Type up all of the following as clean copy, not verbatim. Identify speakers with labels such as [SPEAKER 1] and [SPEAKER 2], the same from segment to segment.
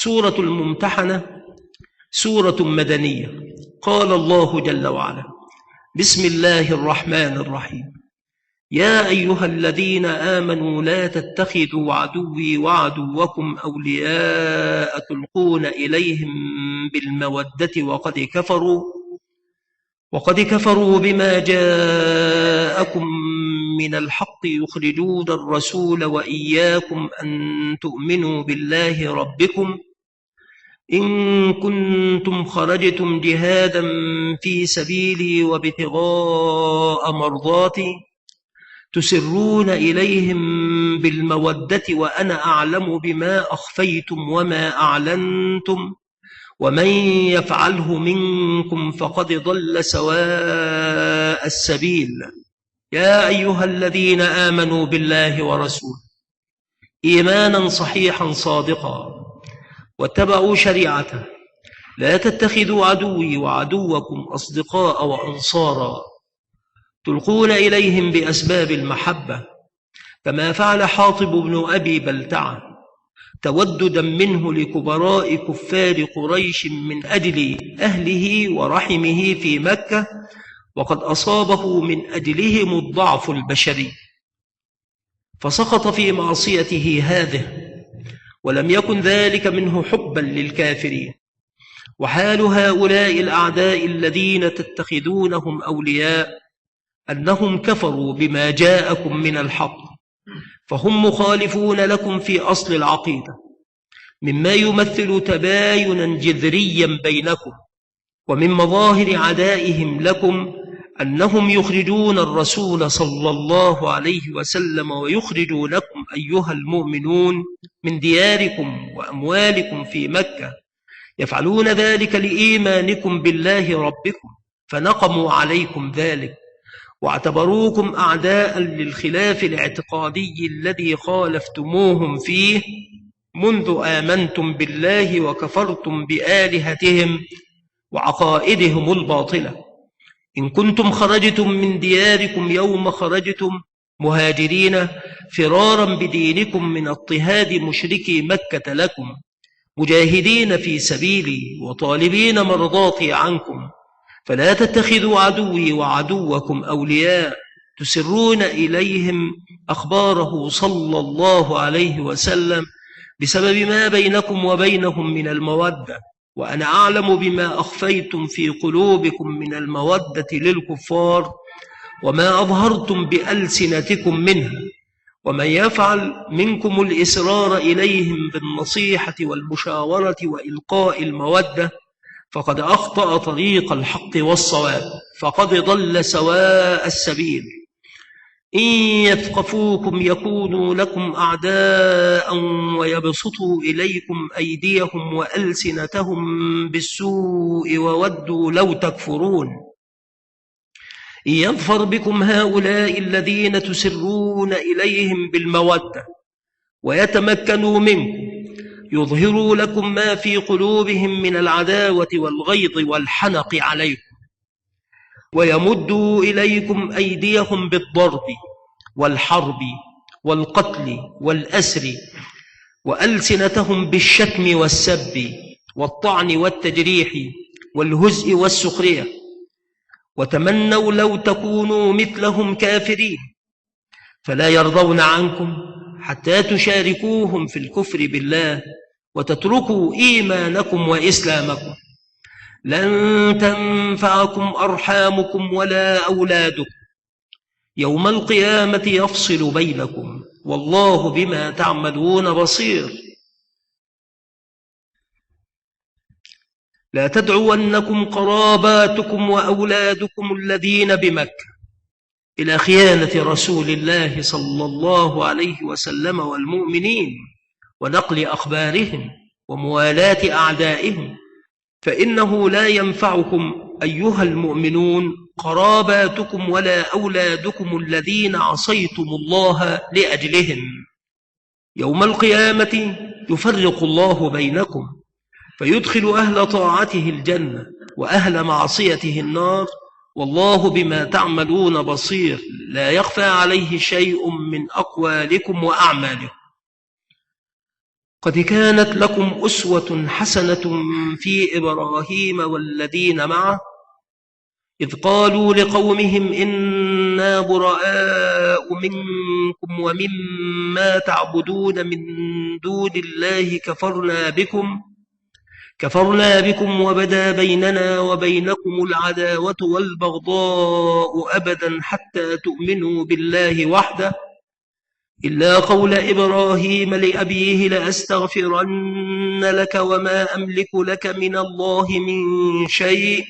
[SPEAKER 1] سورة الممتحنة سورة مدنية. قال الله جل وعلا: بسم الله الرحمن الرحيم. يا أيها الذين آمنوا لا تتخذوا عدوي وعدوكم أولياء تلقون إليهم بالمودة وقد كفروا بما جاءكم من الحق يخرجون الرسول وإياكم أن تؤمنوا بالله ربكم إن كنتم خرجتم جهادا في سبيلي وابتغاء مرضاتي تسرون إليهم بالمودة وأنا أعلم بما أخفيتم وما أعلنتم ومن يفعله منكم فقد ضل سواء السبيل. يا أيها الذين آمنوا بالله ورسوله إيمانا صحيحا صادقا واتبعوا شريعته لا تتخذوا عدوي وعدوكم أصدقاء وأنصارا تلقون إليهم بأسباب المحبة كما فعل حاطب بن أبي بلتعة توددا منه لكبراء كفار قريش من أجل أهله ورحمه في مكة، وقد أصابه من أجلهم الضعف البشري فسقط في معصيته هذه، ولم يكن ذلك منه حبا للكافرين. وحال هؤلاء الأعداء الذين تتخذونهم أولياء أنهم كفروا بما جاءكم من الحق، فهم مخالفون لكم في أصل العقيدة، مما يمثل تباينا جذريا بينكم. ومن مظاهر عدائهم لكم أنهم يخرجون الرسول صلى الله عليه وسلم ويخرجونكم أيها المؤمنون من دياركم وأموالكم في مكة، يفعلون ذلك لإيمانكم بالله ربكم، فنقموا عليكم ذلك واعتبروكم أعداء للخلاف الاعتقادي الذي خالفتموهم فيه منذ آمنتم بالله وكفرتم بآلهتهم وعقائدهم الباطلة. إن كنتم خرجتم من دياركم يوم خرجتم مهاجرين فرارا بدينكم من اضطهاد مشركي مكة لكم مجاهدين في سبيلي وطالبين مرضاتي عنكم، فلا تتخذوا عدوي وعدوكم أولياء تسرون إليهم أخباره صلى الله عليه وسلم بسبب ما بينكم وبينهم من المودة، وأنا أعلم بما أخفيتم في قلوبكم من المودة للكفار وما أظهرتم بألسنتكم منها. ومن يفعل منكم الإسرار إليهم بالنصيحة والمشاورة وإلقاء المودة فقد أخطأ طريق الحق والصواب، فقد ضل سواء السبيل. إن يثقفوكم يكونوا لكم أعداء ويبسطوا إليكم أيديهم وألسنتهم بالسوء وودوا لو تكفرون. إن يظفر بكم هؤلاء الذين تسرون إليهم بالمودة ويتمكنوا منكم يظهروا لكم ما في قلوبهم من العداوة والغيظ والحنق عليكم، ويمدوا إليكم أيديهم بالضرب والحرب والقتل والأسر، وألسنتهم بالشتم والسب والطعن والتجريح والهزء والسخرية، وتمنوا لو تكونوا مثلهم كافرين، فلا يرضون عنكم حتى تشاركوهم في الكفر بالله وتتركوا إيمانكم وإسلامكم. لن تنفعكم أرحامكم ولا أولادكم، يوم القيامة يفصل بينكم والله بما تعملون بصير. لا تدعونكم قراباتكم وأولادكم الذين بمكة إلى خيانة رسول الله صلى الله عليه وسلم والمؤمنين ونقل أخبارهم وموالاة أعدائهم، فإنه لا ينفعكم أيها المؤمنون قراباتكم ولا أولادكم الذين عصيتم الله لأجلهم. يوم القيامة يفرق الله بينكم فيدخل أهل طاعته الجنة وأهل معصيته النار، والله بما تعملون بصير، لا يخفى عليه شيء من أقوالكم وأعمالكم. قد كانت لكم أسوة حسنة في إبراهيم والذين معه إذ قالوا لقومهم إنا براء منكم ومما تعبدون من دون الله كفرنا بكم وبدا بيننا وبينكم العداوة والبغضاء أبدا حتى تؤمنوا بالله وحده إلا قول إبراهيم لأبيه لأستغفرن لك وما أملك لك من الله من شيء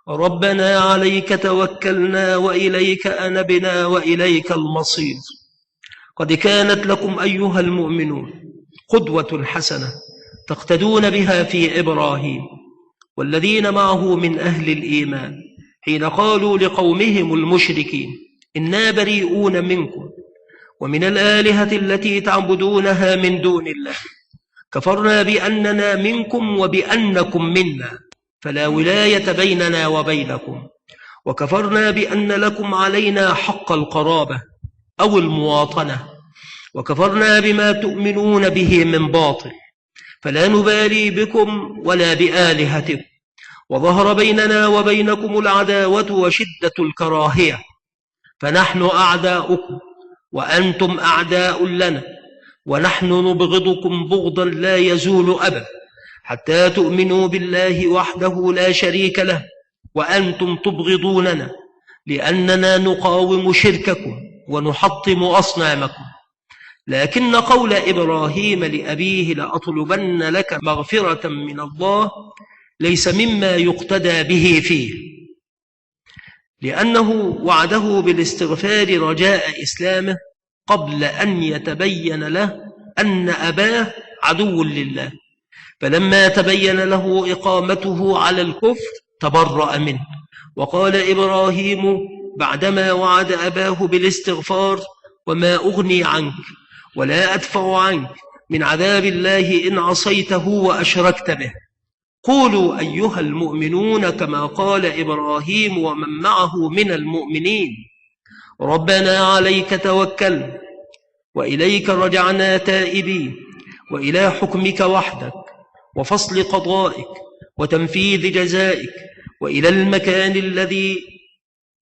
[SPEAKER 1] ربنا عليك توكلنا وإليك أنبنا وإليك المصير. قد كانت لكم أيها المؤمنون قدوة حسنة تقتدون بها في إبراهيم والذين معه من أهل الإيمان حين قالوا لقومهم المشركين إنا بريئون منكم ومن الآلهة التي تعبدونها من دون الله كفرنا بأننا منكم وبأنكم منا فلا ولاية بيننا وبينكم وكفرنا بأن لكم علينا حق القرابة أو المواطنة وكفرنا بما تؤمنون به من باطل فلا نبالي بكم ولا بآلهتكم وظهر بيننا وبينكم العداوة وشدة الكراهية فنحن أعداؤكم وأنتم أعداء لنا ونحن نبغضكم بغضا لا يزول أبدا حتى تؤمنوا بالله وحده لا شريك له وأنتم تبغضوننا لأننا نقاوم شرككم ونحطم أصنامكم. لكن قول إبراهيم لأبيه لأطلبن لك مغفرة من الله ليس مما يقتدى به فيه لأنه وعده بالاستغفار رجاء إسلامه قبل أن يتبين له أن أباه عدو لله فلما تبين له إقامته على الكفر تبرأ منه وقال إبراهيم بعدما وعد أباه بالاستغفار وما أغني عنك ولا أدفع عنك من عذاب الله إن عصيته وأشركت به. قولوا أيها المؤمنون كما قال إبراهيم ومن معه من المؤمنين ربنا عليك توكلنا وإليك رجعنا تائبين وإلى حكمك وحدك وفصل قضائك وتنفيذ جزائك وإلى المكان الذي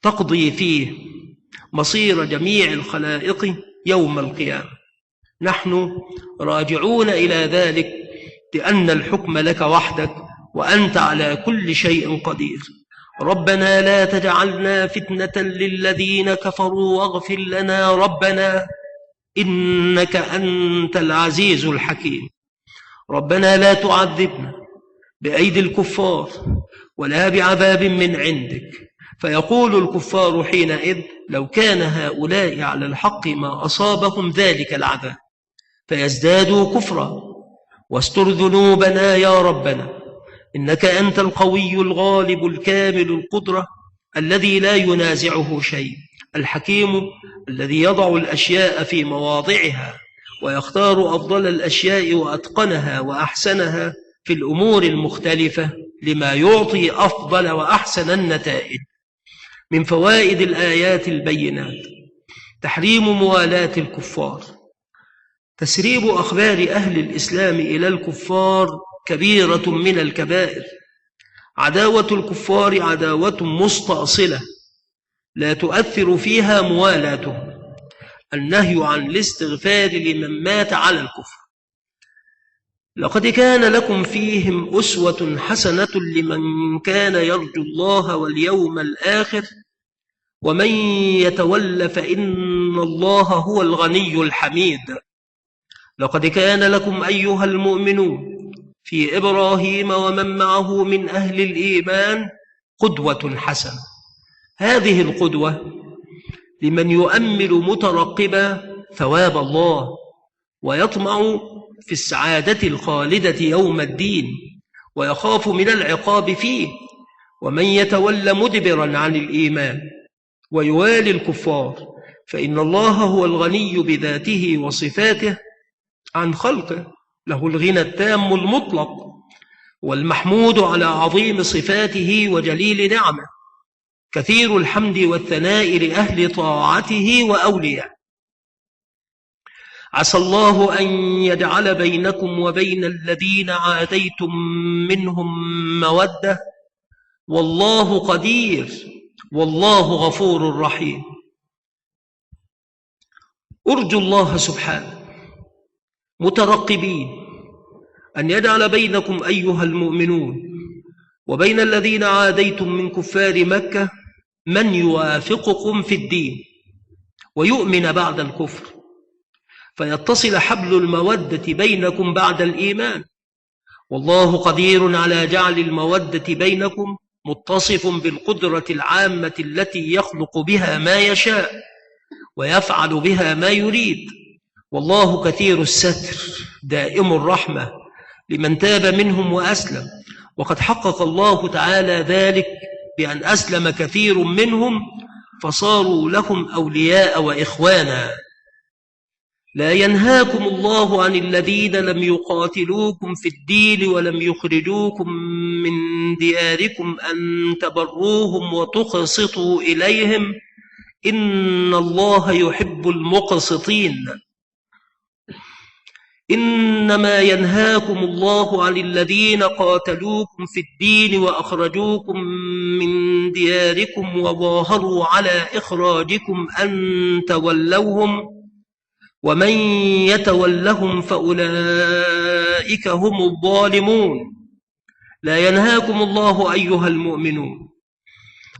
[SPEAKER 1] تقضي فيه مصير جميع الخلائق يوم القيامة. نحن راجعون إلى ذلك لأن الحكم لك وحدك وأنت على كل شيء قدير. ربنا لا تجعلنا فتنة للذين كفروا واغفر لنا ربنا إنك أنت العزيز الحكيم. ربنا لا تعذبنا بأيدي الكفار ولا بعذاب من عندك فيقول الكفار حينئذ لو كان هؤلاء على الحق ما أصابهم ذلك العذاب فيزدادوا كفرا واستر ذنوبنا يا ربنا إنك أنت القوي الغالب الكامل القدرة الذي لا ينازعه شيء الحكيم الذي يضع الأشياء في مواضعها ويختار أفضل الأشياء وأتقنها وأحسنها في الأمور المختلفة لما يعطي أفضل وأحسن النتائج. من فوائد الآيات البينات تحريم موالاة الكفار. تسريب أخبار أهل الإسلام إلى الكفار كبيرة من الكبائر. عداوة الكفار عداوة مستأصلة لا تؤثر فيها موالاتهم. النهي عن الاستغفار لمن مات على الكفر. لقد كان لكم فيهم أسوة حسنة لمن كان يرجو الله واليوم الآخر ومن يتول فإن الله هو الغني الحميد. لقد كان لكم أيها المؤمنون في إبراهيم ومن معه من أهل الإيمان قدوة حسنة. هذه القدوة لمن يؤمل مترقبا ثواب الله ويطمع في السعادة الخالدة يوم الدين ويخاف من العقاب فيه ومن يتولى مدبرا عن الإيمان ويوالي الكفار فإن الله هو الغني بذاته وصفاته عن خلقه له الغنى التام المطلق والمحمود على عظيم صفاته وجليل نعمه كثير الحمد والثناء لأهل طاعته وأولياء. عسى الله أن يجعل بينكم وبين الذين عاديتم منهم مودة، والله قدير والله غفور رحيم. ارجوا الله سبحانه مترقبين أن يجعل بينكم أيها المؤمنون وبين الذين عاديتم من كفار مكة من يوافقكم في الدين ويؤمن بعد الكفر، فيتصل حبل المودة بينكم بعد الإيمان، والله قدير على جعل المودة بينكم، متصف بالقدرة العامة التي يخلق بها ما يشاء ويفعل بها ما يريد، والله كثير الستر دائم الرحمة لمن تاب منهم وأسلم، وقد حقق الله تعالى ذلك بأن أسلم كثير منهم فصاروا لهم أولياء وإخوانا. لا ينهاكم الله عن الذين لم يقاتلوكم في الدين ولم يخرجوكم من دياركم أن تبروهم وتقسطوا إليهم، إن الله يحب المقسطين. إنما ينهاكم الله عن الذين قاتلوكم في الدين وأخرجوكم من دياركم وظاهروا على إخراجكم أن تولوهم، ومن يتولهم فأولئك هم الظالمون. لا ينهاكم الله أيها المؤمنون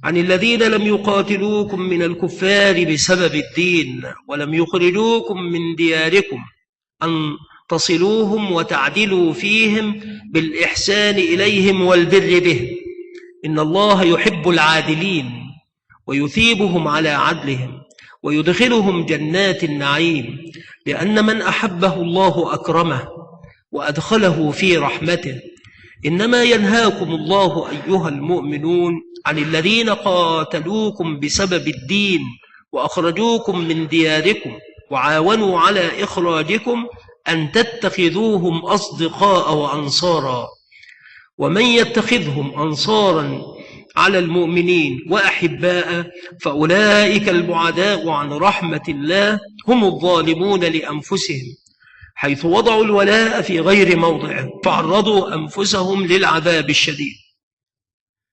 [SPEAKER 1] عن الذين لم يقاتلوكم من الكفار بسبب الدين ولم يخرجوكم من دياركم أن تصلوهم وتعدلوا فيهم بالإحسان إليهم والبر به، إن الله يحب العادلين ويثيبهم على عدلهم ويدخلهم جنات النعيم، لأن من أحبه الله أكرمه وأدخله في رحمته. إنما ينهاكم الله أيها المؤمنون عن الذين قاتلوكم بسبب الدين وأخرجوكم من دياركم وعاونوا على إخراجكم أن تتخذوهم أصدقاء وأنصارا، ومن يتخذهم أنصارا على المؤمنين وأحباء فأولئك البعداء عن رحمة الله هم الظالمون لأنفسهم، حيث وضعوا الولاء في غير موضعه فعرضوا أنفسهم للعذاب الشديد.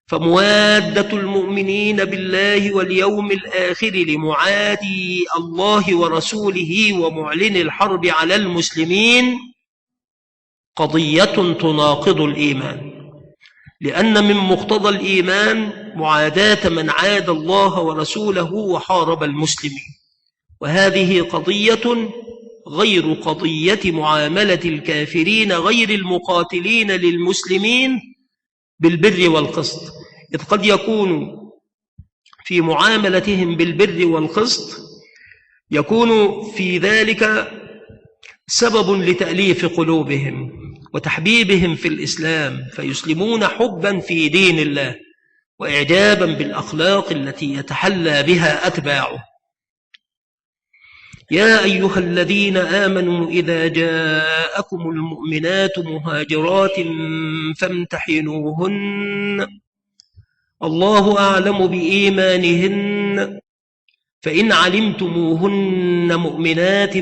[SPEAKER 1] فموادة المؤمنين بالله واليوم الآخر لمعادي الله ورسوله ومعلن الحرب على المسلمين قضية تناقض الإيمان، لأن من مقتضى الإيمان معاداة من عاد الله ورسوله وحارب المسلمين، وهذه قضية غير قضية معاملة الكافرين غير المقاتلين للمسلمين بالبر والقسط، إذ قد يكون في معاملتهم بالبر والقسط يكون في ذلك سبب لتأليف قلوبهم وتحبيبهم في الإسلام، فيسلمون حبا في دين الله وإعجابا بالأخلاق التي يتحلى بها أتباعه. يا أيها الذين آمنوا إذا جاءكم المؤمنات مهاجرات فامتحنوهن، الله أعلم بإيمانهن، فإن علمتموهن مؤمنات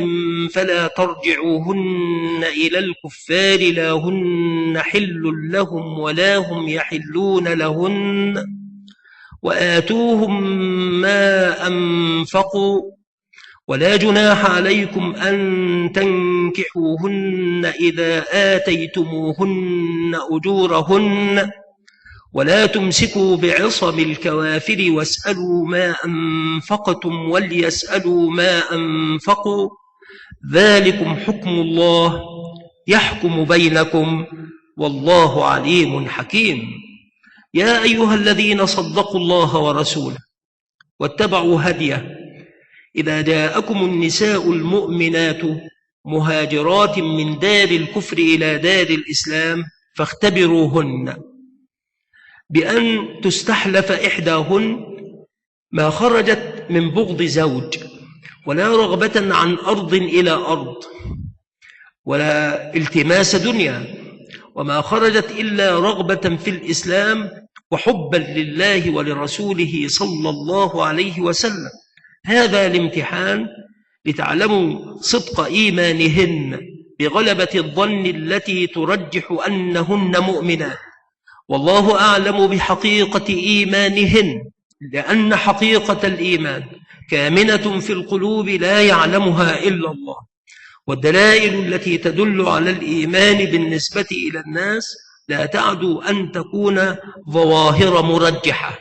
[SPEAKER 1] فلا ترجعوهن إلى الكفار لا هن حل لهم ولا هم يحلون لهن، وآتوهم ما أنفقوا، ولا جناح عليكم أن تنكحوهن إذا آتيتموهن أجورهن، ولا تمسكوا بعصم الكوافر واسألوا ما أنفقتم وليسألوا ما أنفقوا، ذلكم حكم الله يحكم بينكم والله عليم حكيم. يا أيها الذين صدقوا الله ورسوله واتبعوا هديه، إذا جاءكم النساء المؤمنات مهاجرات من دار الكفر إلى دار الإسلام فاختبروهن بأن تستحلف إحداهن ما خرجت من بغض زوج ولا رغبة عن أرض إلى أرض ولا التماس دنيا، وما خرجت إلا رغبة في الإسلام وحبا لله ولرسوله صلى الله عليه وسلم. هذا الامتحان لتعلموا صدق إيمانهن بغلبة الظن التي ترجح أنهن مؤمنات، والله أعلم بحقيقة إيمانهن، لأن حقيقة الإيمان كامنة في القلوب لا يعلمها إلا الله. والدلائل التي تدل على الإيمان بالنسبة إلى الناس لا تعدو أن تكون ظواهر مرجحة،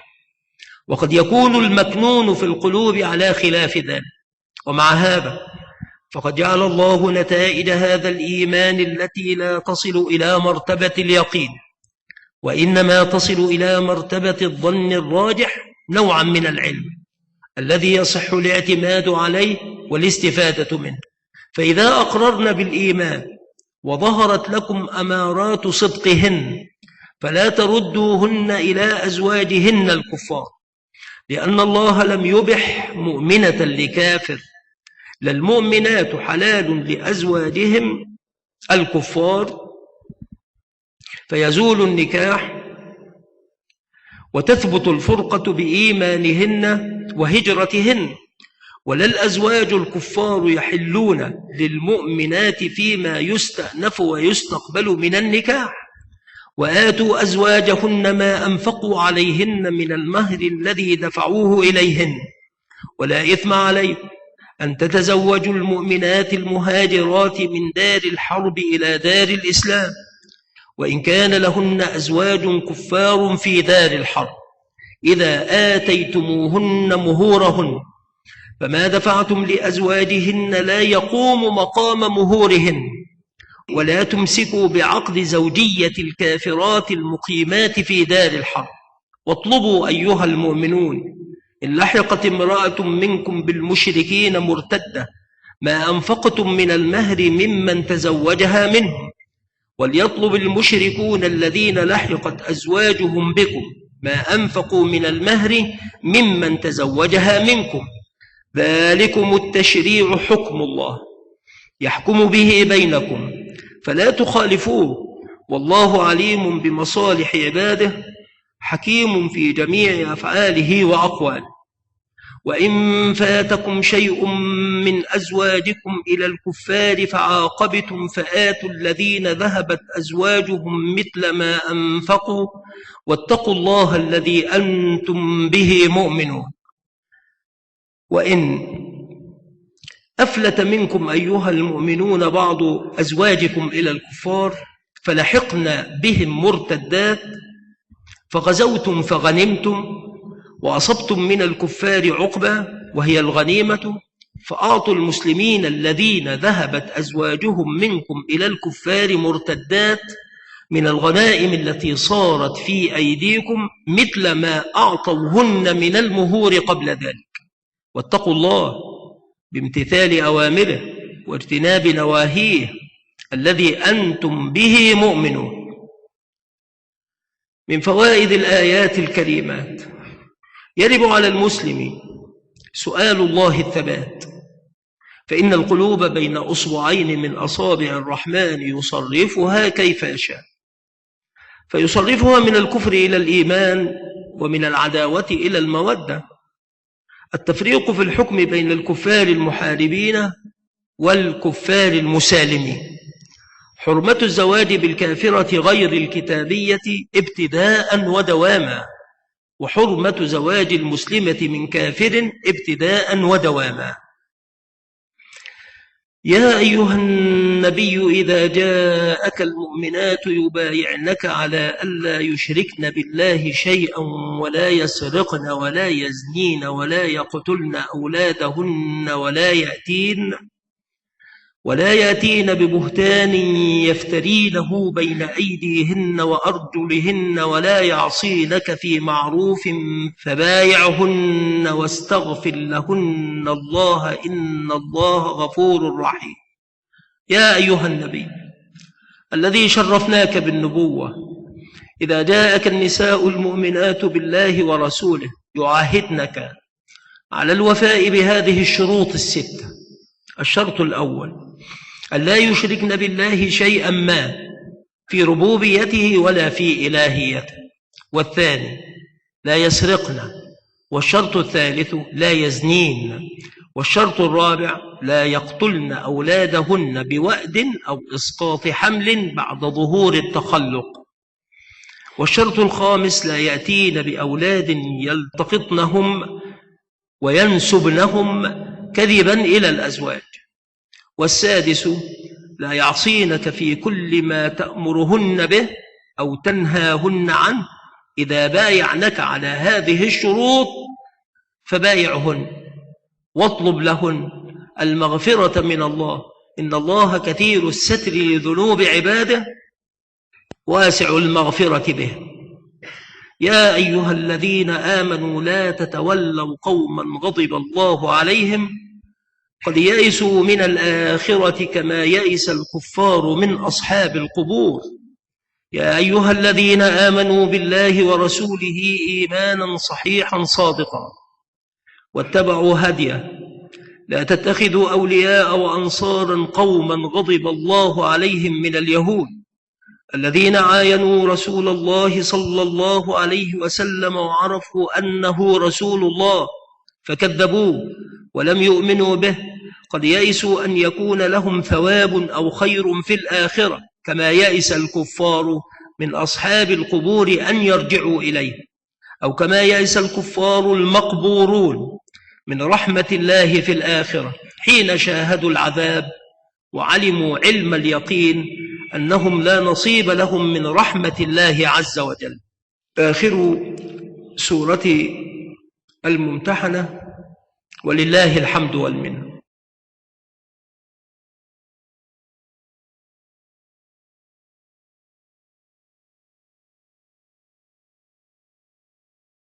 [SPEAKER 1] وقد يكون المكنون في القلوب على خلاف ذلك. ومع هذا فقد جعل الله نتائج هذا الإيمان التي لا تصل إلى مرتبة اليقين، وإنما تصل إلى مرتبة الظن الراجح، نوعا من العلم الذي يصح الاعتماد عليه والاستفادة منه. فإذا أقررن بالإيمان وظهرت لكم أمارات صدقهن فلا تردوهن إلى أزواجهن الكفار، لأن الله لم يبح مؤمنة لكافر، للمؤمنات حلال لأزواجهم الكفار، فيزول النكاح وتثبت الفرقة بإيمانهن وهجرتهن. ولا الأزواج الكفار يحلون للمؤمنات فيما يستأنف ويستقبل من النكاح، وآتوا أزواجهن ما أنفقوا عليهن من المهر الذي دفعوه إليهن، ولا إثم عليكم أن تتزوجوا المؤمنات المهاجرات من دار الحرب إلى دار الإسلام، وإن كان لهن أزواج كفار في دار الحرب إذا آتيتموهن مهورهن، فما دفعتم لأزواجهن لا يقوم مقام مهورهن. ولا تمسكوا بعقد زوجية الكافرات المقيمات في دار الحرب. واطلبوا أيها المؤمنون إن لحقت امرأة منكم بالمشركين مرتدة ما أنفقتم من المهر ممن تزوجها منهم، وليطلب المشركون الذين لحقت أزواجهم بكم ما أنفقوا من المهر ممن تزوجها منكم، ذلكم التشريع حكم الله يحكم به بينكم فلا تخالفوه، والله عليم بمصالح عباده حكيم في جميع أفعاله وأقواله. وإن فاتكم شيء من أزواجكم إلى الكفار فعاقبتم فآتوا الذين ذهبت أزواجهم مثل ما أنفقوا واتقوا الله الذي أنتم به مؤمنون. وإن أفلت منكم أيها المؤمنون بعض أزواجكم إلى الكفار فلحقنا بهم مرتدات فغزوتم فغنمتم وأصبتم من الكفار عقبة وهي الغنيمة، فأعطوا المسلمين الذين ذهبت أزواجهم منكم إلى الكفار مرتدات من الغنائم التي صارت في أيديكم مثل ما أعطوهن من المهور قبل ذلك، واتقوا الله بامتثال أوامره واجتناب نواهيه الذي أنتم به مؤمنون. من فوائد الآيات الكريمات: يجب على المسلم سؤال الله الثبات، فإن القلوب بين أصبعين من أصابع الرحمن يصرفها كيف يشاء، فيصرفها من الكفر إلى الإيمان ومن العداوة إلى المودة. التفريق في الحكم بين الكفار المحاربين والكفار المسالمين: حرمة الزواج بالكافرة غير الكتابية ابتداء ودواما، وحرمة زواج المسلمة من كافر ابتداء ودواما. يا أيها النبي إذا جاءك المؤمنات يبايعنك على ألا يشركن بالله شيئا ولا يسرقن ولا يزنين ولا يقتلن أولادهن ولا يأتين ببهتان يفترينه بين أيديهن وأرجلهن ولا يعصينك في معروف فبايعهن واستغفر لهن الله إن الله غفور رحيم. يا أيها النبي الذي شرفناك بالنبوة، إذا جاءك النساء المؤمنات بالله ورسوله يعاهدنك على الوفاء بهذه الشروط الستة: الشرط الأول ألا يشركن بالله شيئا ما في ربوبيته ولا في إلهيته، والثاني لا يسرقن، والشرط الثالث لا يزنين، والشرط الرابع: لا يقتلن أولادهن بوأد أو إسقاط حمل بعد ظهور التخلق. والشرط الخامس: لا يأتين بأولاد يلتقطنهم وينسبنهم كذبا إلى الأزواج. والسادس: لا يعصينك في كل ما تأمرهن به أو تنهاهن عنه، إذا بايعنك على هذه الشروط فبايعهن واطلب لهن المغفرة من الله، إن الله كثير الستر لذنوب عباده واسع المغفرة به. يا أيها الذين آمنوا لا تتولوا قوما غضب الله عليهم قد يئسوا من الآخرة كما يئس الكفار من أصحاب القبور. يا أيها الذين آمنوا بالله ورسوله إيمانا صحيحا صادقا واتبعوا هديه، لا تتخذوا أولياء وأنصارا قوما غضب الله عليهم من اليهود الذين عاينوا رسول الله صلى الله عليه وسلم وعرفوا أنه رسول الله فكذبوه ولم يؤمنوا به، قد يئسوا أن يكون لهم ثواب أو خير في الآخرة كما يئس الكفار من أصحاب القبور أن يرجعوا إليه، أو كما يئس الكفار المقبورون من رحمة الله في الآخرة حين شاهدوا العذاب وعلموا علم اليقين أنهم لا نصيب لهم من رحمة الله عز وجل. آخر سورة الممتحنة ولله الحمد والمنة.